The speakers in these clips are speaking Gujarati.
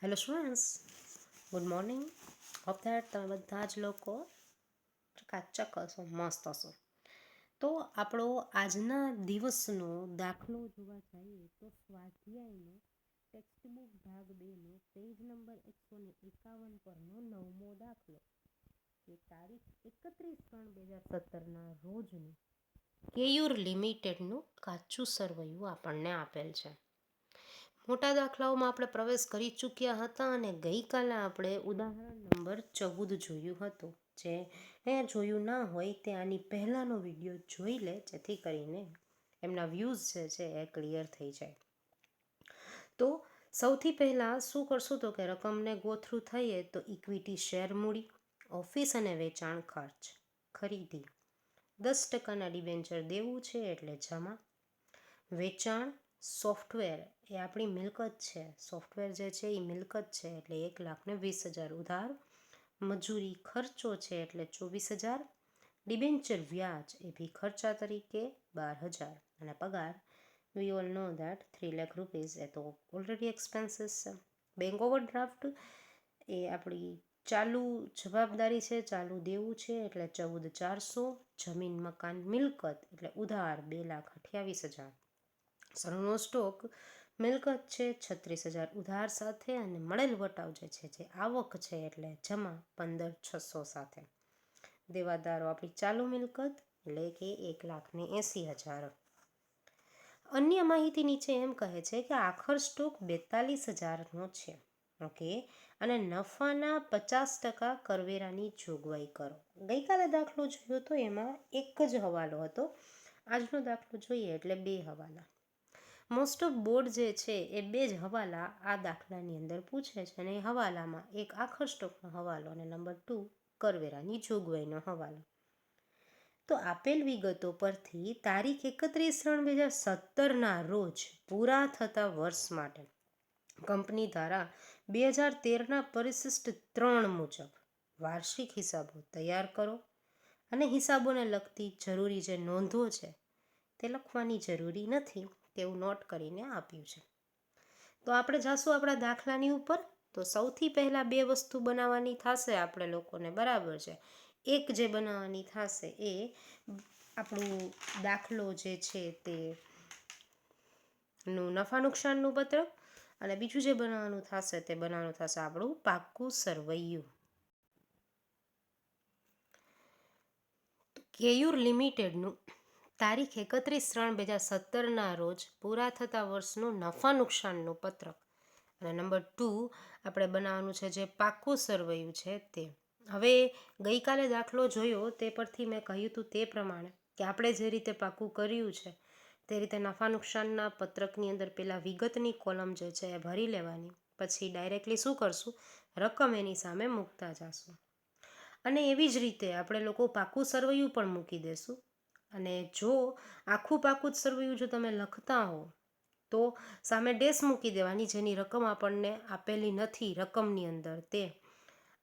Hello students, good morning. Hope that તમે બધા જ લોકો ચકાચક હશો, મસ્ત હશો. તો આપણો આજના દિવસનો દાખલો જોવા જઈએ તો સ્વાધ્યાયનો ટેક્સ્ટબુક ભાગ 2નો પેજ નંબર 151 પરનો 9મો દાખલો, કે તારીખ 31/3/2017ના રોજનું કેયુર લિમિટેડનું કાચું સરવૈયું આપણને આપેલ છે. મોટા દાખલાઓમાં આપણે પ્રવેશ કરી ચૂક્યા હતા અને ગઈકાલે આપણે ઉદાહરણ નંબર 14 જોયું હતું. જે જોયું ના હોય તે આની પહેલાંનો વિડીયો જોઈ લે, જેથી કરીને એમના વ્યૂઝ જે છે એ ક્લિયર થઈ જાય. તો સૌથી પહેલાં શું કરશું તો કે રકમને ગો થ્રુ થઈએ તો ઇક્વિટી શેર મૂડી, ઓફિસ અને વેચાણ ખર્ચ, ખરીદી, 10% ડિબેન્ચર દેવું છે એટલે જમા, વેચાણ સોફ્ટવેર એ આપણી મિલકત છે, સોફ્ટવેર જે છે એ મિલકત છે એટલે 1,20,000 ઉધાર, મજૂરી ખર્ચો છે એટલે 24,000, ડિબેન્ચર વ્યાજ એ બી ખર્ચા તરીકે 12,000 અને પગાર we all know that 3 lakh rupees એ તો ઓલરેડી એક્સપેન્સીસ છે. બેંક ઓવરડ્રાફ્ટ એ આપણી ચાલુ જવાબદારી છે, ચાલુ દેવું છે એટલે 14,400, જમીન મકાન મિલકત એટલે ઉધાર 2,28,000, સરનો સ્ટોક મિલકત છે 36,000 ઉધાર સાથે અને મળેલ વટાવ જે છે જે આવક છે એટલે જમા 15,600 સાથે. દેવાદારો આપણી ચાલુ મિલકત એટલે કે 1,80,000. અન્ય માહિતી નીચે એમ કહે છે કે આખર સ્ટોક 42,000નો છે. ઓકે, અને નફાના 50% કરવેરાની જોગવાઈ કરો. ગઈકાલે દાખલો જોયો તો એમાં એક જ હવાલો હતો, આજનો દાખલો જોઈએ એટલે 2 હવાલા. મોસ્ટ ઓફ બોર્ડ જે છે એ 2 જ હવાલા આ દાખલાની અંદર પૂછે છે, અને એ હવાલામાં એક આખર સ્ટોકનો હવાલો અને નંબર 2 કરવેરાની જોગવાઈનો હવાલો. તો આપેલ વિગતો પરથી તારીખ 31/3/2017ના રોજ પૂરા થતા વર્ષ માટે કંપની દ્વારા 2013ના પરિશિષ્ટ 3 મુજબ વાર્ષિક હિસાબો તૈયાર કરો અને હિસાબોને લગતી જરૂરી જે નોંધો છે તે લખવાની જરૂરી નથી તેવું નોટ કરીને આપ્યું છે. તો આપણે જાશું આપણા દાખલાની ઉપર. તો સૌથી પહેલાં 2 વસ્તુ બનાવવાની થશે આપણે લોકોને, બરાબર છે. એક જે બનાવવાની થશે એ આપણું દાખલો જે છે તે નું નફા નુકસાનનું પત્રક, અને બીજું જે બનાવવાનું થશે તે બનાવવાનું થશે આપણું પાક્કું સરવૈયું. કેયુર લિમિટેડનું તારીખ 31/3/2017ના રોજ પૂરા થતા વર્ષનું નફા નુકસાનનું પત્રક, અને નંબર 2 આપણે બનાવવાનું છે જે પાક્કું સરવૈયું છે તે. હવે ગઈકાલે દાખલો જોયો તે પરથી મેં કહ્યું હતું તે પ્રમાણે કે આપણે જે રીતે પાક્કું કર્યું છે તે રીતે નફા નુકસાનના પત્રકની અંદર પહેલાં વિગતની કોલમ જે છે એ ભરી લેવાની, પછી ડાયરેક્ટલી શું કરશું, રકમ એની સામે મૂકતા જશું. અને એવી જ રીતે આપણે લોકો પાક્કું સરવૈયું પણ મૂકી દેશું. અને જો આખું પાક્કું સરવૈયું જો તમે લખતા હો તો સામે ડેશ મૂકી દેવાની, જેની રકમ આપણને આપેલી નથી રકમની અંદર તે.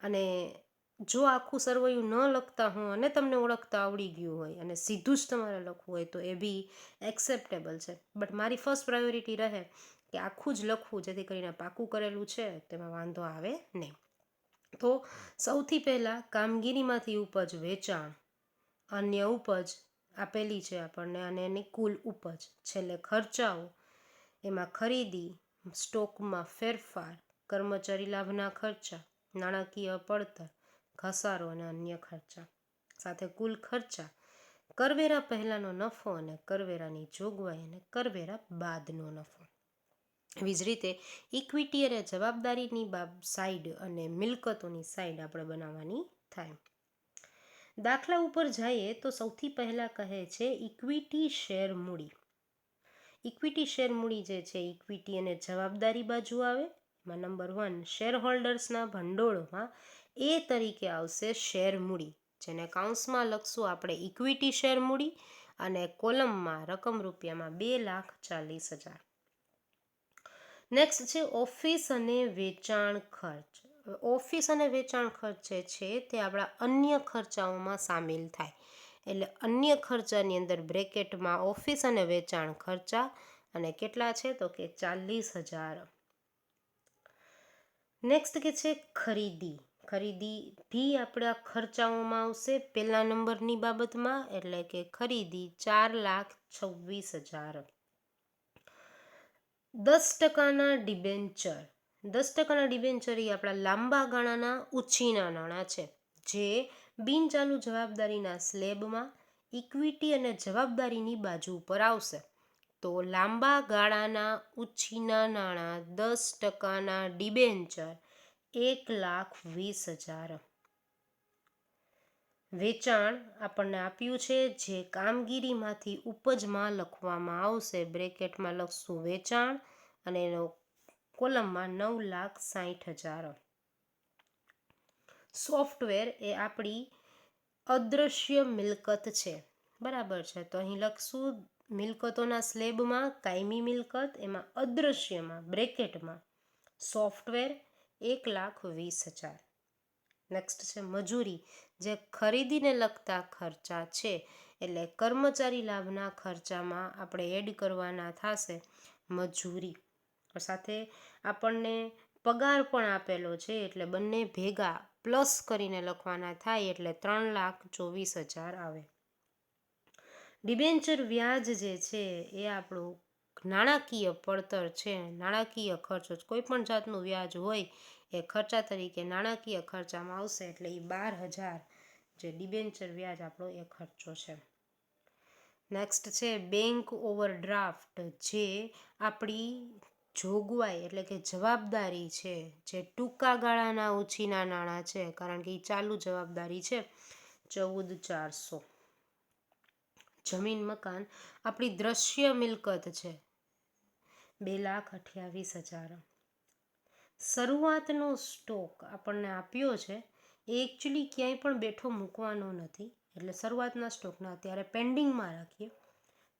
અને જો આખું સરવૈયું ન લખતા હો અને તમને ઓળખતા આવડી ગયું હોય અને સીધું જ તમારે લખવું હોય તો એ બી એક્સેપ્ટેબલ છે. બટ મારી ફર્સ્ટ પ્રાયોરિટી રહે કે આખું જ લખવું, જેથી કરીને પાક્કું કરેલું છે તેમાં વાંધો આવે નહીં. તો સૌથી પહેલાં કામગીરીમાંથી ઉપજ વેચાણ, અન્ય ઉપજ આપેલી છે આપણને અને એની કુલ ઉપજ, છેલ્લે ખર્ચાઓ એમાં ખરીદી, સ્ટોકમાં ફેરફાર, કર્મચારી લાભના ખર્ચા, નાણાકીય પડતર, ઘસારો અને અન્ય ખર્ચા, સાથે કુલ ખર્ચા, કરવેરા પહેલાંનો નફો અને કરવેરાની જોગવાઈ અને કરવેરા બાદનો નફો. એવી જ રીતે ઇક્વિટી અને જવાબદારીની સાઈડ અને મિલકતોની સાઈડ આપણે બનાવવાની થાય. દાખલા ઉપર જઈએ તો સૌથી પહેલાં કહે છે ઇક્વિટી શેર મૂડી. ઇક્વિટી શેર મૂડી જે છે ઇક્વિટી અને જવાબદારી બાજુ આવે. એમાં નંબર 1 શેર હોલ્ડર્સના ભંડોળમાં એ તરીકે આવશે શેર મૂડી, જેને કાઉન્સમાં લખશું આપણે ઇક્વિટી શેર મૂડી, અને કોલમમાં રકમ રૂપિયામાં 2,40,000. નેક્સ્ટ છે ઓફિસ અને વેચાણ ખર્ચ. ઓફિસ અને વેચાણ ખર્ચ જે છે તે આપણા અન્ય ખર્ચાઓમાં સામેલ થાય. એટલે અન્ય ખર્ચાની અંદર બ્રેકેટમાં ઓફિસ અને વેચાણ ખર્ચા, અને કેટલા છે તો કે 40,000. નેક્સ્ટ કે છે ખરીદી. ખરીદી ભી આપણા ખર્ચાઓમાં આવશે પહેલા નંબરની બાબતમાં, એટલે કે ખરીદી 4,26,000. 10% ડિબેન્ચર. 10% ડિબેન્ચર એ આપણા લાંબા ગાળાના ઉછીના નાણાં છે, જે બિનચાલુ જવાબદારીના સ્લેબમાં ઇક્વિટી અને જવાબદારીની બાજુ ઉપર આવશે. તો લાંબા ગાળાના ઉછીના નાણાં 10%ના ડિબેન્ચર 1,20,000. વેચાણ આપણને આપ્યું છે, જે કામગીરીમાંથી ઉપજમાં લખવામાં આવશે. બ્રેકેટમાં લખશું વેચાણ અને એનો કોલમમાં 9,60,000. સોફ્ટવેર એ આપણી અદૃશ્ય મિલકત છે, બરાબર છે. તો અહીં લખશું મિલકતોના સ્લેબમાં કાયમી મિલકત, એમાં અદૃશ્યમાં બ્રેકેટમાં સોફ્ટવેર 1,20,000. નેક્સ્ટ છે મજૂરી, જે ખરીદીને લગતા ખર્ચા છે, એટલે કર્મચારી લાભના ખર્ચામાં આપણે એડ કરવાના થશે મજૂરી. સાથે આપણને પગાર પણ આપેલો છે, એટલે બંને ભેગા પ્લસ કરીને લખવાના થાય, એટલે 3,24,000 આવે. ડિબેન્ચર વ્યાજ જે છે એ આપણું નાણાકીય પડતર છે, નાણાકીય ખર્ચો. કોઈ પણ જાતનું વ્યાજ હોય એ ખર્ચા તરીકે નાણાકીય ખર્ચામાં આવશે, એટલે એ 12,000 જે ડિબેન્ચર વ્યાજ આપણો એ ખર્ચો છે. નેક્સ્ટ છે બેંક ઓવરડ્રાફ્ટ, જે આપણી જોગવાઈ એટલે કે જવાબદારી છે, જે ટૂંકા ગાળાના ઉછીના નાણાં છે, કારણ કે એ ચાલુ જવાબદારી છે. 14,400. જમીન મકાન આપણી દ્રશ્ય મિલકત છે, 2,28,000. શરૂઆતનો સ્ટોક આપણને આપ્યો છે, એ એકચ્યુઅલી ક્યાંય પણ બેઠો મૂકવાનો નથી, એટલે શરૂઆતના સ્ટોકને અત્યારે પેન્ડિંગમાં રાખીએ.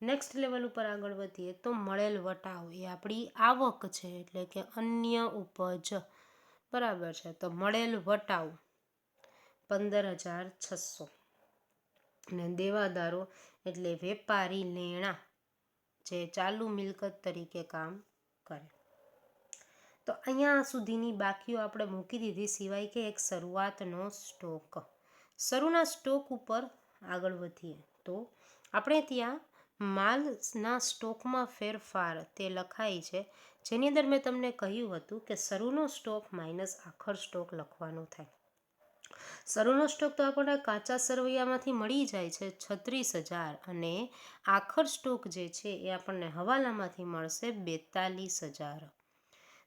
નેક્સ્ટ લેવલ ઉપર આગળ વધીએ તો મળેલ વટાવ એ આપણી આવક છે, એટલે કે અન્ય ઉપજ, બરાબર છે. તો મળેલ વટાવ 15,600. અને દેવાદારો એટલે વેપારી લેણા, જે ચાલુ મિલકત તરીકે કામ કરે. તો અહીંયા સુધીની બાકીઓ આપણે મૂકી દીધી, સિવાય કે એક શરૂઆતનો સ્ટોક. શરૂના સ્ટોક ઉપર આગળ વધીએ તો આપણે ત્યાં માલના સ્ટોકમાં ફેરફાર તે લખાય છે, જેની અંદર મેં તમને કહ્યું હતું કે શરૂનો સ્ટોક માઇનસ આખર સ્ટોક લખવાનો થાય. શરૂનો સ્ટોક તો આપણને કાચા સરવૈયામાંથી મળી જાય છે 36,000, અને આખર સ્ટોક જે છે એ આપણને હવાલામાંથી મળશે 42,000.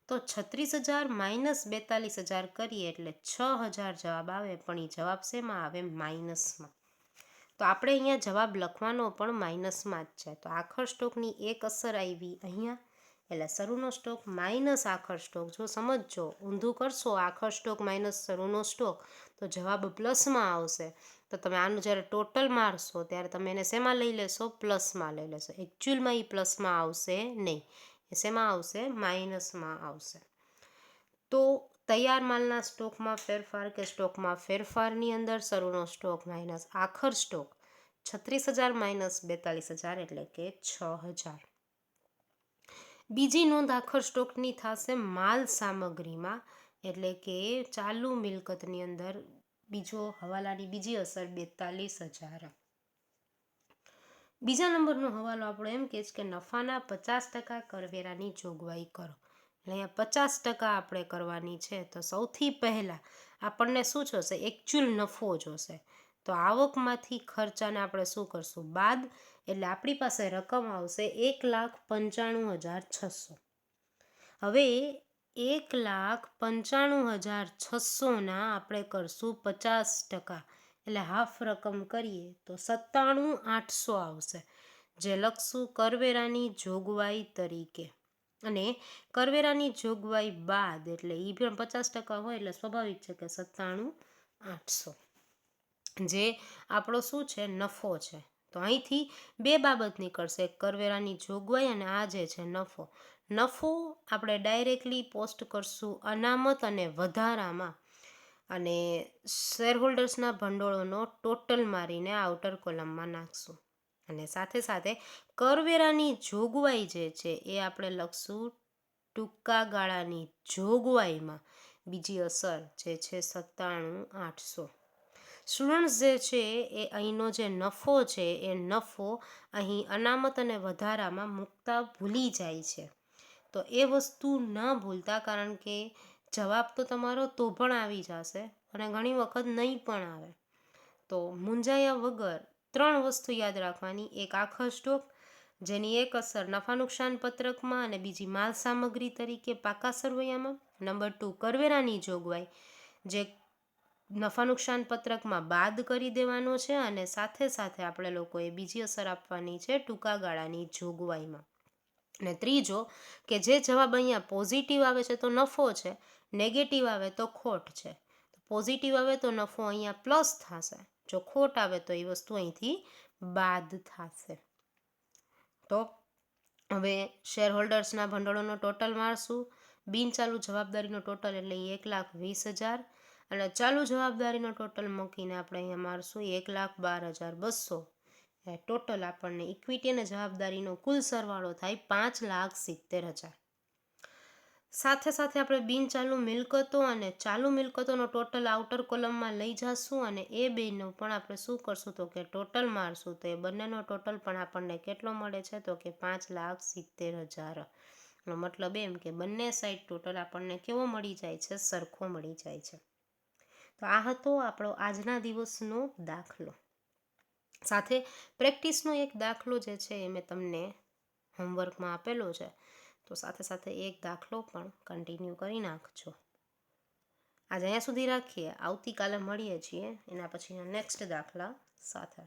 તો 36,000 માઇનસ 42,000 કરીએ એટલે 6,000 જવાબ આવે, પણ એ જવાબ શેમાં આવે? માઇનસમાં. તો આપણે અહીંયા જવાબ લખવાનો પણ માઇનસમાં જ છે. તો આખર સ્ટોકની એક અસર આવી અહીંયા, એટલે શરૂનો સ્ટોક માઇનસ આખર સ્ટોક. જો સમજજો, ઊંધું કરશો આખર સ્ટોક માઇનસ શરૂનો સ્ટોક તો જવાબ પ્લસમાં આવશે. તો તમે આનું જ્યારે ટોટલ મારશો ત્યારે તમે એને શેમાં લઈ લેશો? પ્લસમાં લઈ લેશો. એકચ્યુઅલમાં એ પ્લસમાં આવશે નહીં, એ શેમાં આવશે? માઇનસમાં આવશે. તો તૈયાર માલના સ્ટોકમાં ફેરફાર કે સ્ટોકમાં ફેરફારની અંદર શરૂનો સ્ટોક માઇનસ આખર સ્ટોક 36,000 માઇનસ 42,000 એટલે કે 6,000. બીજી નોંધ આખર સ્ટોકની થશે માલ સામગ્રીમાં, એટલે કે ચાલુ મિલકતની અંદર બીજો હવાલાની બીજી અસર 42,000. બીજા નંબરનો હવાલો આપણો એમ કહે છે કે નફાના 50% કરવેરાની જોગવાઈ કરો. એટલે અહીંયા 50% આપણે કરવાની છે. તો સૌથી પહેલાં આપણને શું જોશે? એકચ્યુઅલ નફો જોશે. તો આવકમાંથી ખર્ચાને આપણે શું કરશું? બાદ, એટલે આપણી પાસે રકમ આવશે 1,95,600. હવે 1,95,600ના આપણે કરશું 50%, એટલે હાફ રકમ કરીએ તો 97,800 આવશે, જે લખશું કરવેરાની જોગવાઈ તરીકે. અને કરવેરાની જોગવાઈ બાદ, એટલે એ પણ 50% હોય એટલે સ્વાભાવિક છે કે 97,800, જે આપણો શું છે? નફો છે. તો અહીંથી બે બાબત નીકળશે, કરવેરાની જોગવાઈ અને આ જે છે નફો. નફો આપણે ડાયરેક્ટલી પોસ્ટ કરશું અનામત અને વધારામાં, અને શેરહોલ્ડર્સના ભંડોળોનો ટોટલ મારીને આઉટર કોલમમાં નાખશું. અને સાથે સાથે કરવેરાની જોગવાઈ જે છે એ આપણે લખશું ટૂંકા ગાળાની જોગવાઈમાં, બીજી અસર જે છે 97,800. સ્ટુડન્ટ્સ જે છે એ અહીંનો જે નફો છે એ નફો અહીં અનામત અને વધારામાં મૂકતા ભૂલી જાય છે. તો એ વસ્તુ ન ભૂલતા, કારણ કે જવાબ તો તમારો તો પણ આવી જશે અને ઘણી વખત નહીં પણ આવે. તો મૂંઝાયા વગર 3 વસ્તુ યાદ રાખવાની. એક આખા સ્ટોક, જેની એક અસર નફા નુકસાન પત્રકમાં અને બીજી માલ સામગ્રી તરીકે પાકા સરવૈયામાં. નંબર 2, કરવેરાની જોગવાઈ, જે નફા નુકસાન પત્રકમાં બાદ કરી દેવાનો છે અને સાથે સાથે આપણે લોકોએ બીજી અસર આપવાની છે ટૂંકા ગાળાની જોગવાઈમાં. અને ત્રીજો, કે જે જવાબ અહીંયા પોઝિટિવ આવે છે તો નફો છે, નેગેટિવ આવે તો ખોટ છે. પોઝિટિવ આવે તો નફો અહીંયા પ્લસ થશે, જો ખોટ આવે તો એ વસ્તુ અહીંથી બાદ થશે. તો હવે શેર હોલ્ડર્સના ભંડોળનો ટોટલ મારશું. બિનચાલુ જવાબદારીનો ટોટલ એટલે 1,20,000 અને ચાલુ જવાબદારીનો ટોટલ મૂકીને આપણે અહીંયા મારશું 1,12,200. એ ટોટલ આપણને ઇક્વિટી અને જવાબદારીનો કુલ સરવાળો થાય 5,70,000. સાથે સાથે આપણે બિનચાલુ મિલકતો અને ચાલુ મિલકતોનો ટોટલ આઉટર કોલમમાં લઈ જશું અને એ બેનું પણ આપણે શું કરશું તો કે ટોટલ મારશું. તો એ બંનેનો ટોટલ પણ આપણને કેટલો મળે છે તો કે 5,70,000. એનો મતલબ એમ કે બંને સાઈડ ટોટલ આપણને કેવો મળી જાય છે, સરખો મળી જાય છે. તો આ હતો આપણો આજના દિવસનો દાખલો. સાથે પ્રેક્ટિસનો એક દાખલો જે છે એ મેં તમને હોમવર્કમાં આપેલો છે, તો સાથે સાથે એક દાખલો પણ કન્ટિન્યુ કરી નાખજો. આજે અહીંયા સુધી રાખીએ. આવતીકાલે મળીએ છીએ એના પછીના નેક્સ્ટ દાખલા સાથે.